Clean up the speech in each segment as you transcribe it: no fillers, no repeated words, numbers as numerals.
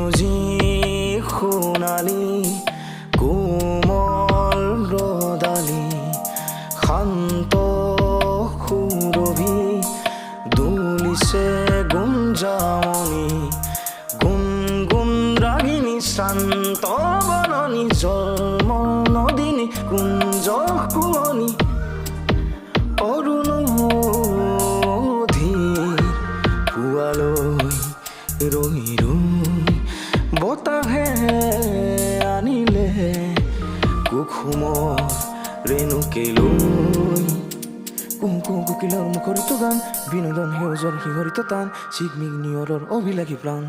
সেউজী সোণালী কোমল ৰদালি শান্ত সুৰভি দুলিছে গুঞ্জামণি গুণগুণ ৰাগিনী শান্ত বননি জন্ম নদিনী কুঞ্জ কুঁৱনী অৰুণধি পুৱালৈ ৰৈ ৰৈ বতাহে আনিলে কুসুমৰ ৰেণুকে লৈ কুহু কোকিলৰ মুখৰিত গান বিনোদন সেউজৰ শিহৰিত টান চিগমিগ নিয়ৰৰ অভিলাষী প্ৰাণ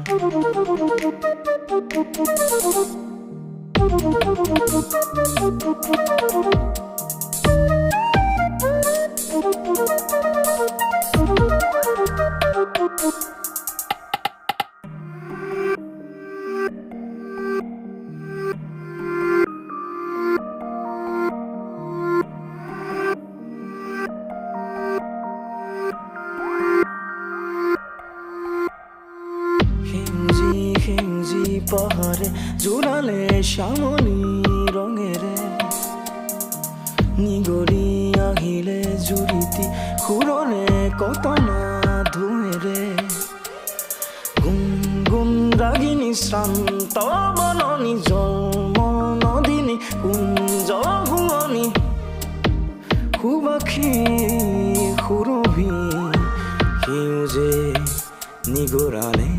সেউজী পাহাৰে জোৰালে শ্যামলী ৰঙেৰে নিগৰি আহিলে জুৰিতি সুৰৰে কটনা ধুৱেৰে গুণগুণ ৰাগিনী শ্ৰান্ত বননি জন্ম নদিনী কুঞ্জ কুঁৱনী সুবাসী সুৰভি সেউজে নিগৰালে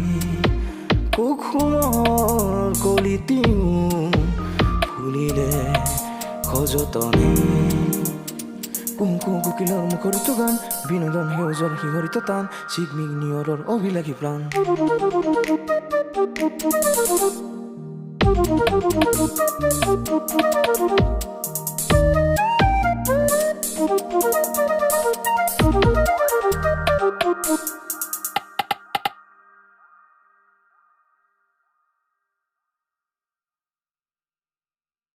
কুসুমৰ কলিতিও ফুলিলে সযতনে কুহু কোকিলৰ মুখৰিত গান বিনোদন সেউজৰ শিহৰিত টান চিগমিগ নিয়ৰৰ অভিলাষী প্ৰাণ